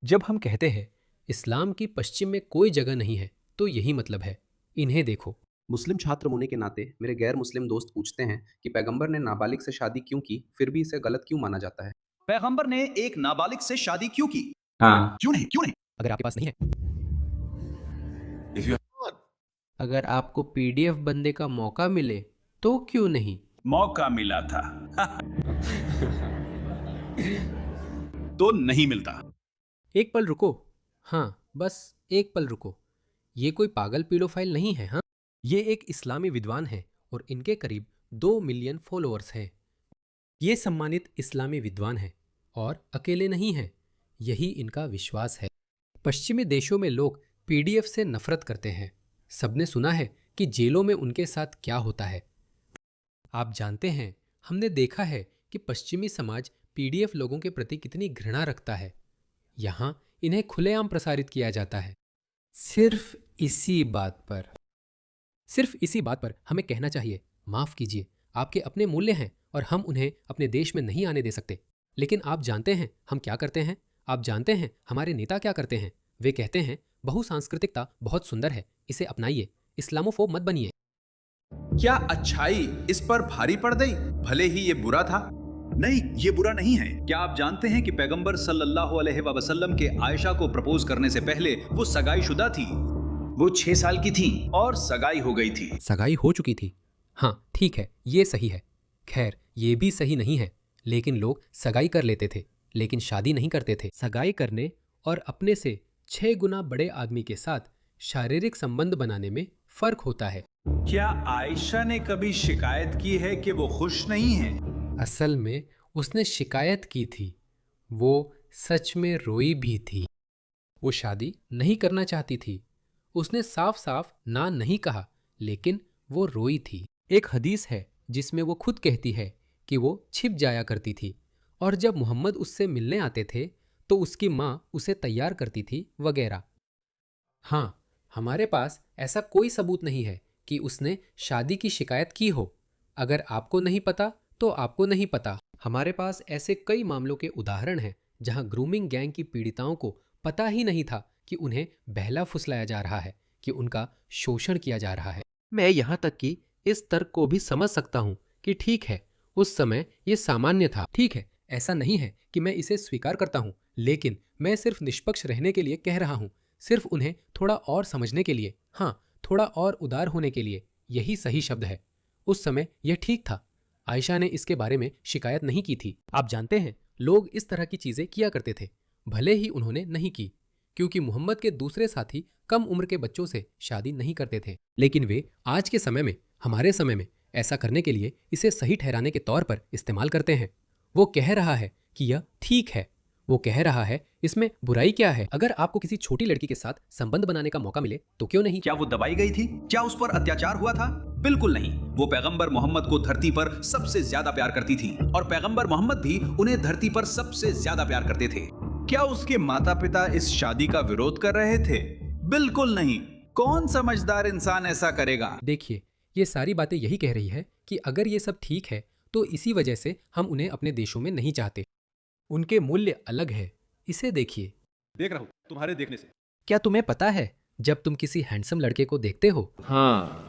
जब हम कहते हैं इस्लाम की पश्चिम में कोई जगह नहीं है, तो यही मतलब है। इन्हें देखो। मुस्लिम छात्र होने के नाते मेरे गैर मुस्लिम दोस्त पूछते हैं कि पैगंबर ने नाबालिग से शादी क्यों की, फिर भी इसे गलत क्यों माना जाता है। पैगंबर ने एक नाबालिग से शादी क्यों की? हाँ। क्यों नहीं? अगर आपके पास नहीं है, If you अगर आपको पीडीएफ बनने का मौका मिले, तो क्यों नहीं? मौका मिला था तो नहीं मिलता। एक पल रुको। हाँ, बस एक पल रुको। ये कोई पागल पीडोफाइल नहीं है। हाँ, ये एक इस्लामी विद्वान है और इनके करीब 2 मिलियन फॉलोअर्स हैं। ये सम्मानित इस्लामी विद्वान है और अकेले नहीं हैं। यही इनका विश्वास है। पश्चिमी देशों में लोग पीडीएफ से नफरत करते हैं। सबने सुना है कि जेलों में उनके साथ क्या होता है। आप जानते हैं, हमने देखा है कि पश्चिमी समाज पीडीएफ लोगों के प्रति कितनी घृणा रखता है। यहाँ इन्हें खुलेआम प्रसारित किया जाता है। सिर्फ इसी बात पर सिर्फ इसी बात पर हमें कहना चाहिए, माफ कीजिए, आपके अपने मूल्य हैं और हम उन्हें अपने देश में नहीं आने दे सकते। लेकिन आप जानते हैं हम क्या करते हैं? आप जानते हैं हमारे नेता क्या करते हैं? वे कहते हैं बहुसांस्कृतिकता बहुत सुंदर है, इसे अपनाइए, इस्लामोफोब मत बनिए। क्या अच्छाई इस पर भारी पड़ गई भले ही ये बुरा था? नहीं, ये बुरा नहीं है। क्या आप जानते हैं कि पैगंबर सल्लल्लाहु अलैहि वसल्लम के आयशा को प्रपोज करने से पहले वो सगाई शुदा थी। वो 6 साल की थी और सगाई हो गई थी। सगाई हो चुकी थी। हाँ ठीक है, ये सही है। खैर, ये भी सही नहीं है। लेकिन लोग सगाई कर लेते थे, लेकिन शादी नहीं करते थे। सगाई करने और अपने से 6 गुना बड़े आदमी के साथ शारीरिक संबंध बनाने में फर्क होता है। क्या आयशा ने कभी शिकायत की है कि वो खुश नहीं है? असल में उसने शिकायत की थी। वो सच में रोई भी थी। वो शादी नहीं करना चाहती थी। उसने साफ साफ ना नहीं कहा, लेकिन वो रोई थी। एक हदीस है जिसमें वो खुद कहती है कि वो छिप जाया करती थी और जब मोहम्मद उससे मिलने आते थे तो उसकी माँ उसे तैयार करती थी वगैरह। हाँ, हमारे पास ऐसा कोई सबूत नहीं है कि उसने शादी की शिकायत की हो। अगर आपको नहीं पता तो आपको नहीं पता। हमारे पास ऐसे कई मामलों के उदाहरण हैं जहां ग्रूमिंग गैंग की पीड़िताओं को पता ही नहीं था कि उन्हें बहला फुसलाया जा रहा है, कि उनका शोषण किया जा रहा है। मैं यहाँ तक कि इस तर्क को भी समझ सकता हूँ कि ठीक है, उस समय ये सामान्य था। ठीक है, ऐसा नहीं है कि मैं इसे स्वीकार करता हूँ, लेकिन मैं सिर्फ निष्पक्ष रहने के लिए कह रहा हूँ, सिर्फ उन्हें थोड़ा और समझने के लिए, हाँ, थोड़ा और उदार होने के लिए। यही सही शब्द है। उस समय यह ठीक था। आयशा ने इसके बारे में शिकायत नहीं की थी। आप जानते हैं, लोग इस तरह की चीजें किया करते थे, भले ही उन्होंने नहीं की, क्योंकि मोहम्मद के दूसरे साथी कम उम्र के बच्चों से शादी नहीं करते थे। लेकिन वे आज के समय में, हमारे समय में ऐसा करने के लिए इसे सही ठहराने के तौर पर इस्तेमाल करते हैं। वो कह रहा है कि यह ठीक है। वो कह रहा है इसमें बुराई क्या है? अगर आपको किसी छोटी लड़की के साथ संबंध बनाने का मौका मिले तो क्यों नहीं? क्या वो दबाई गई थी? क्या उस पर अत्याचार हुआ था? बिल्कुल नहीं। वो पैगंबर मोहम्मद को धरती पर सबसे ज्यादा प्यार करती थी और पैगंबर मोहम्मद भी उन्हें धरती पर सबसे ज्यादा प्यार करते थे। क्या उसके माता पिता इस शादी का विरोध कर रहे थे? बिल्कुल नहीं। कौन समझदार इंसान ऐसा करेगा? देखिए, ये सारी बातें यही कह रही है कि अगर ये सब ठीक है तो इसी वजह से हम उन्हें अपने देशों में नहीं चाहते। उनके मूल्य अलग है। इसे देखिए। देख रहा हूं तुम्हारे देखने से। क्या तुम्हें पता है, जब तुम किसी हैंडसम लड़के को देखते हो, हाँ।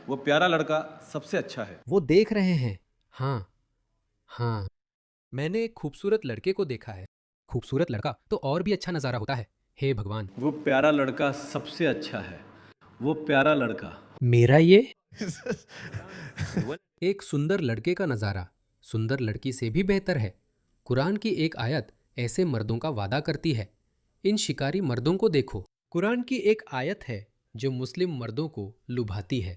वो प्यारा लड़का सबसे अच्छा है। वो देख रहे हैं। हाँ, हाँ, मैंने एक खूबसूरत लड़के को देखा है। खूबसूरत लड़का तो और भी अच्छा नजारा होता है। हे भगवान, वो प्यारा लड़का सबसे अच्छा है. वो प्यारा लड़का. मेरा ये एक सुंदर लड़के का नजारा सुंदर लड़की से भी बेहतर है। कुरान की एक आयत ऐसे मर्दों का वादा करती है। इन शिकारी मर्दों को देखो। कुरान की एक आयत है जो मुस्लिम मर्दों को लुभाती है।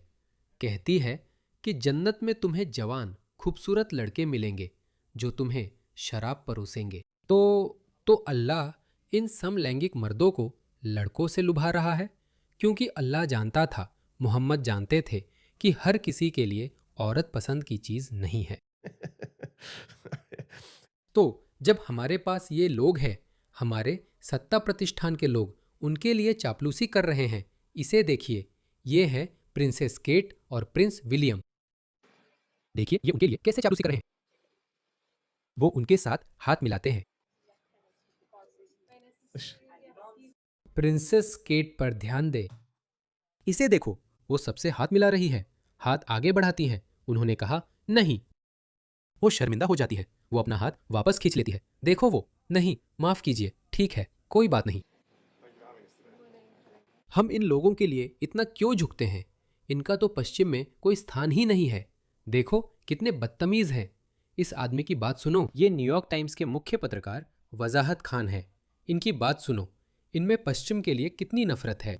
कहती है कि जन्नत में तुम्हें जवान खूबसूरत लड़के मिलेंगे जो तुम्हें शराब परोसेंगे। तो अल्लाह इन समलैंगिक मर्दों को लड़कों से लुभा रहा है, क्योंकि अल्लाह जानता था, मोहम्मद जानते थे कि हर किसी के लिए औरत पसंद की चीज नहीं है। तो जब हमारे पास ये लोग हैं, हमारे सत्ता प्रतिष्ठान के लोग, उनके लिए चापलूसी कर रहे हैं। इसे देखिए, ये है प्रिंसेस केट और प्रिंस विलियम। देखिए ये उनके लिए कैसे चापलूसी कर रहे हैं। वो उनके साथ हाथ मिलाते हैं। प्रिंसेस केट पर ध्यान दे। इसे देखो, वो सबसे हाथ मिला रही है, हाथ आगे बढ़ाती है। उन्होंने कहा नहीं। वो शर्मिंदा हो जाती है, वो अपना हाथ वापस खींच लेती है। देखो वो, नहीं, माफ कीजिए, ठीक है, कोई बात नहीं। हम इन लोगों के लिए इतना क्यों झुकते हैं? इनका तो पश्चिम में कोई स्थान ही नहीं है। देखो कितने बदतमीज हैं। इस आदमी की बात सुनो। ये न्यूयॉर्क टाइम्स के मुख्य पत्रकार वजाहत खान है। इनकी बात सुनो। इनमें पश्चिम के लिए कितनी नफरत है।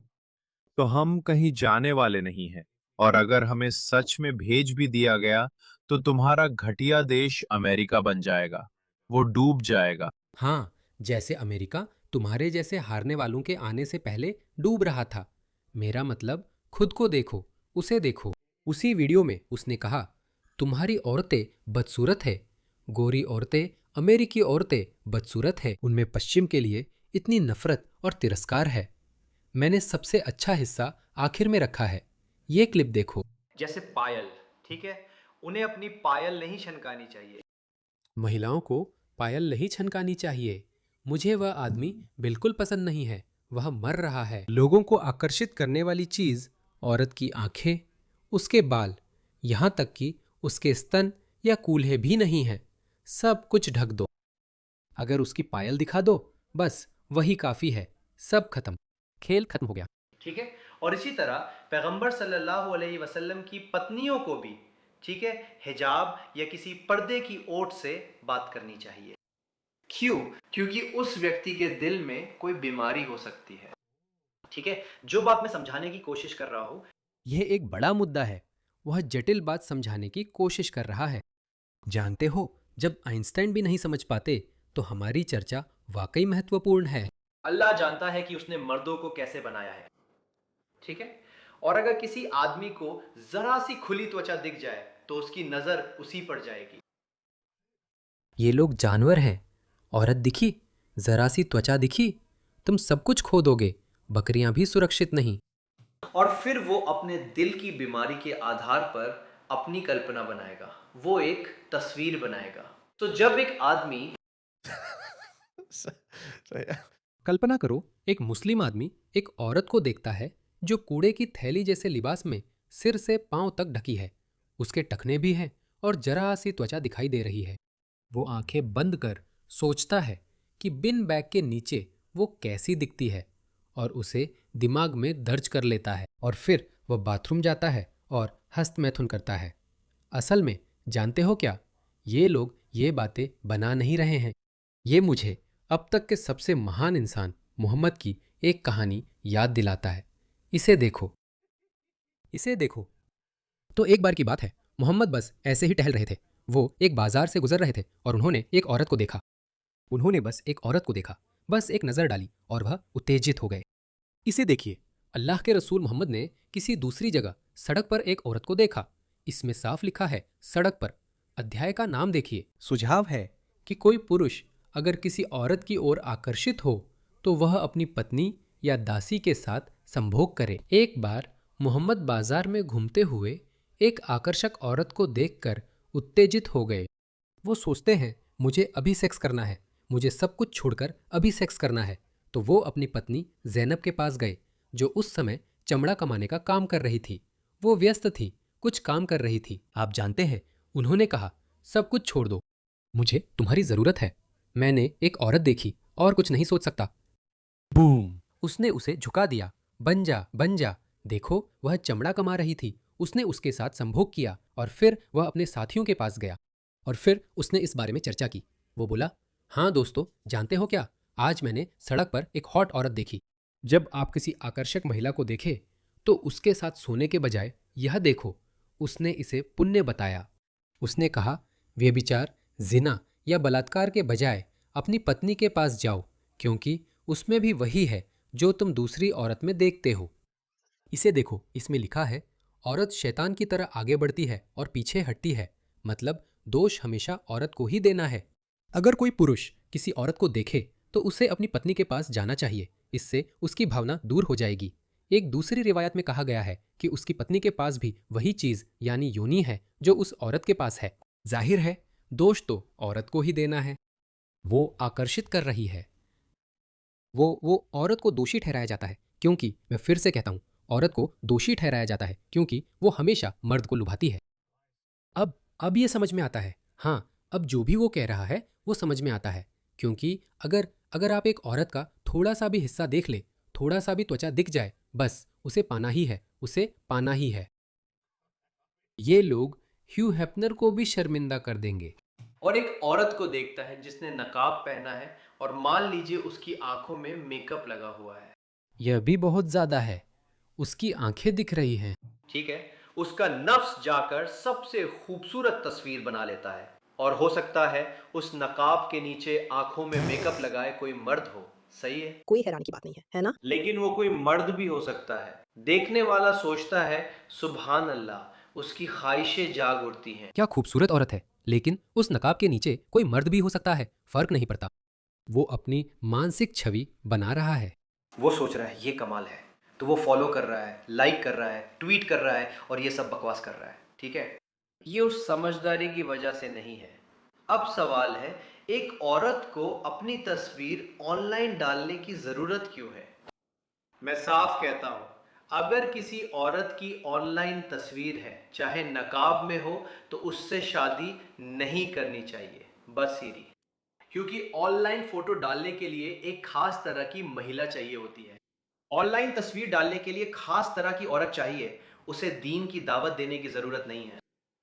तो हम कहीं जाने वाले नहीं हैं, और अगर हमें सच में भेज भी दिया गया तो तुम्हारा घटिया देश अमेरिका बन जाएगा। वो डूब जाएगा। हाँ, जैसे अमेरिका तुम्हारे जैसे हारने वालों के आने से पहले डूब रहा था। मेरा मतलब, खुद को देखो, उसे देखो। उसी वीडियो में उसने कहा, तुम्हारी औरतें बदसूरत है। गोरी औरतें, अमेरिकी औरतें बदसूरत है। उनमें पश्चिम के लिए इतनी नफरत और तिरस्कार है। मैंने सबसे अच्छा हिस्सा आखिर में रखा है। ये क्लिप देखो। जैसे पायल, ठीक है, उन्हें अपनी पायल नहीं छनकानी चाहिए। महिलाओं को पायल नहीं छनकानी चाहिए। मुझे वह आदमी बिल्कुल पसंद नहीं है। वह मर रहा है। लोगों को आकर्षित करने वाली चीज औरत की आंखें, उसके बाल, यहां तक कि उसके स्तन या कूल्हे भी नहीं है। सब कुछ ढक दो। अगर उसकी पायल दिखा दो, बस वही काफी है। सब खत्म, खेल खत्म हो गया। ठीक है, और इसी तरह पैगंबर सल्लल्लाहु अलैहि वसल्लम की पत्नियों को भी, ठीक है, हिजाब या किसी पर्दे की ओट से बात करनी चाहिए। क्यों? क्योंकि उस व्यक्ति के दिल में कोई बीमारी हो सकती है। ठीक है, जो बात मैं समझाने की कोशिश कर रहा हूं, यह एक बड़ा मुद्दा है। वह जटिल बात समझाने की कोशिश कर रहा है। जानते हो, जब आइंस्टाइन भी नहीं समझ पाते तो हमारी चर्चा वाकई महत्वपूर्ण है। अल्लाह जानता है कि उसने मर्दों को कैसे बनाया है। ठीक है, और अगर किसी आदमी को जरा सी खुली त्वचा दिख जाए तो उसकी नजर उसी पर जाएगी। ये लोग जानवर हैं। औरत दिखी, जरा सी त्वचा दिखी, तुम सब कुछ खो दोगे। बकरियां भी सुरक्षित नहीं। और फिर वो अपने दिल की बीमारी के आधार पर अपनी कल्पना बनाएगा, वो एक तस्वीर बनाएगा। तो जब एक आदमी कल्पना करो, एक मुस्लिम आदमी एक औरत को देखता है जो कूड़े की थैली जैसे लिबास में सिर से पांव तक ढकी है। उसके टखने भी हैं और जरा सी त्वचा दिखाई दे रही है। वो आंखें बंद कर सोचता है कि बिन बैग के नीचे वो कैसी दिखती है, और उसे दिमाग में दर्ज कर लेता है। और फिर वह बाथरूम जाता है और हस्तमैथुन करता है। असल में जानते हो क्या, ये लोग ये बातें बना नहीं रहे हैं। ये मुझे अब तक के सबसे महान इंसान मोहम्मद की एक कहानी याद दिलाता है। इसे देखो, इसे देखो। तो एक बार की बात है, मोहम्मद बस ऐसे ही टहल रहे थे। वो एक बाजार से गुजर रहे थे और उन्होंने एक औरत को देखा। उन्होंने बस एक औरत को देखा, बस एक नज़र डाली और वह उत्तेजित हो गए। इसे देखिए, अल्लाह के रसूल मोहम्मद ने किसी दूसरी जगह सड़क पर एक औरत को देखा। इसमें साफ लिखा है सड़क पर। अध्याय का नाम देखिए। सुझाव है कि कोई पुरुष अगर किसी औरत की ओर आकर्षित हो तो वह अपनी पत्नी या दासी के साथ संभोग करे। एक बार मोहम्मद बाजार में घूमते हुए एक आकर्षक औरत को देखकर उत्तेजित हो गए। वो सोचते हैं, मुझे अभी सेक्स करना है, मुझे सब कुछ छोड़कर अभी सेक्स करना है। तो वो अपनी पत्नी ज़ैनब के पास गए, जो उस समय चमड़ा कमाने का काम कर रही थी। वो व्यस्त थी, कुछ काम कर रही थी। आप जानते हैं, उन्होंने कहा, सब कुछ छोड़ दो, मुझे तुम्हारी ज़रूरत है। मैंने एक औरत देखी और कुछ नहीं सोच सकता। बूम! उसने उसे झुका दिया। बन जा, बन जा। देखो, वह चमड़ा कमा रही थी। उसने उसके साथ संभोग किया और फिर वह अपने साथियों के पास गया और फिर उसने इस बारे में चर्चा की। वो बोला, हाँ दोस्तों, जानते हो क्या, आज मैंने सड़क पर एक हॉट औरत देखी। जब आप किसी आकर्षक महिला को देखें तो उसके साथ सोने के बजाय यह देखो। उसने इसे पुण्य बताया। उसने कहा, व्यभिचार, जिना या बलात्कार के बजाय अपनी पत्नी के पास जाओ, क्योंकि उसमें भी वही है जो तुम दूसरी औरत में देखते हो। इसे देखो, इसमें लिखा है, औरत शैतान की तरह आगे बढ़ती है और पीछे हटती है। मतलब दोष हमेशा औरत को ही देना है। अगर कोई पुरुष किसी औरत को देखे तो उसे अपनी पत्नी के पास जाना चाहिए। इससे उसकी भावना दूर हो जाएगी। एक दूसरी रिवायत में कहा गया है कि उसकी पत्नी के पास भी वही चीज यानी योनि है जो उस औरत के पास है। जाहिर है दोष तो औरत को ही देना है। वो आकर्षित कर रही है। वो औरत को दोषी ठहराया जाता है क्योंकि, मैं फिर से कहता हूं, औरत को दोषी ठहराया जाता है क्योंकि वो हमेशा मर्द को लुभाती है। अब ये समझ में आता है। हाँ, अब जो भी वो कह रहा है वो समझ में आता है, क्योंकि अगर अगर आप एक औरत का थोड़ा सा भी हिस्सा देख ले, थोड़ा सा भी त्वचा दिख जाए, बस उसे पाना ही है, उसे पाना ही है। ये लोग ह्यू हेफनर को भी शर्मिंदा कर देंगे। और एक औरत को देखता है जिसने नकाब पहना है और मान लीजिए उसकी आंखों में मेकअप लगा हुआ है। यह भी बहुत ज्यादा है। उसकी आंखें दिख रही हैं। ठीक है, उसका नफ्स जाकर सबसे खूबसूरत तस्वीर बना लेता है, और हो सकता है उस नकाब के नीचे आंखों में मेकअप लगाए कोई मर्द हो। सही है, कोई हैरानी की बात नहीं है ना? लेकिन वो कोई मर्द भी हो सकता है। देखने वाला सोचता है सुभान अल्लाह, उसकी ख्वाहिशें जाग उठती हैं। क्या खूबसूरत औरत है, लेकिन उस नकाब के नीचे कोई मर्द भी हो सकता है, फर्क नहीं पड़ता। वो अपनी मानसिक छवि बना रहा है। वो सोच रहा है ये कमाल है, तो वो फॉलो कर रहा है, लाइक कर रहा है, ट्वीट कर रहा है और ये सब बकवास कर रहा है। ठीक है, ये उस समझदारी की वजह से नहीं है। अब सवाल है, एक औरत को अपनी तस्वीर ऑनलाइन डालने की जरूरत क्यों है? मैं साफ कहता हूं, अगर किसी औरत की ऑनलाइन तस्वीर है, चाहे नकाब में हो, तो उससे शादी नहीं करनी चाहिए, बस सीरी। क्योंकि ऑनलाइन फोटो डालने के लिए एक खास तरह की महिला चाहिए होती है। ऑनलाइन तस्वीर डालने के लिए खास तरह की औरत चाहिए। उसे दीन की दावत देने की जरूरत नहीं है।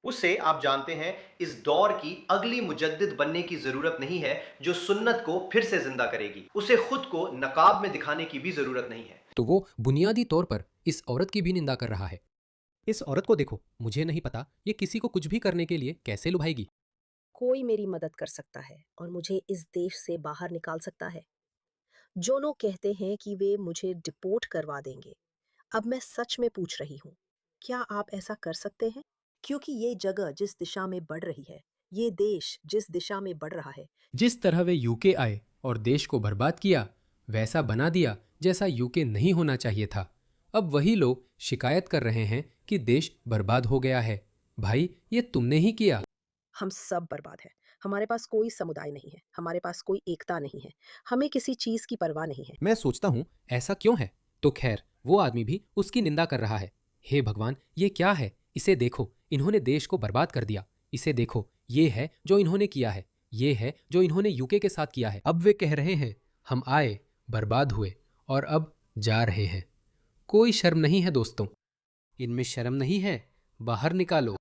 उसे, आप जानते हैं, इस दौर की अगली मुजद्दिद बनने की जरूरत नहीं है जो सुन्नत को फिर से जिंदा करेगी। उसे खुद को नकाब में दिखाने की भी जरूरत नहीं है। तो वो बुनियादी तौर पर इस औरत की भी निंदा कर रहा है। इस औरत को देखो, मुझे नहीं पता ये किसी को कुछ भी करने के लिए कैसे लुभाएगी। कोई मेरी मदद कर सकता है और मुझे इस देश से बाहर निकाल सकता है। जो लोग कहते हैं कि वे मुझे डिपोर्ट करवा देंगे, अब मैं सच में पूछ रही हूँ, क्या आप ऐसा कर सकते हैं? क्योंकि ये जगह जिस दिशा में बढ़ रही है, ये देश जिस दिशा में बढ़ रहा है, जिस तरह वे यूके आए और देश को बर्बाद किया, वैसा बना दिया जैसा यूके नहीं होना चाहिए था। अब वही लोग शिकायत कर रहे हैं कि देश बर्बाद हो गया है। भाई, ये तुमने ही किया। हम सब बर्बाद हैं। हमारे पास कोई समुदाय नहीं है, हमारे पास कोई एकता नहीं है, हमें किसी चीज की परवाह नहीं है। मैं सोचता हूँ ऐसा क्यों है, तो खैर वो आदमी भी उसकी निंदा कर रहा है। हे भगवान, ये क्या है? इसे देखो, इन्होंने देश को बर्बाद कर दिया। इसे देखो, ये है जो इन्होंने किया है, ये है जो इन्होंने यूके के साथ किया है। अब वे कह रहे हैं, हम आए, बर्बाद हुए और अब जा रहे हैं। कोई शर्म नहीं है दोस्तों, इनमें शर्म नहीं है, बाहर निकालो।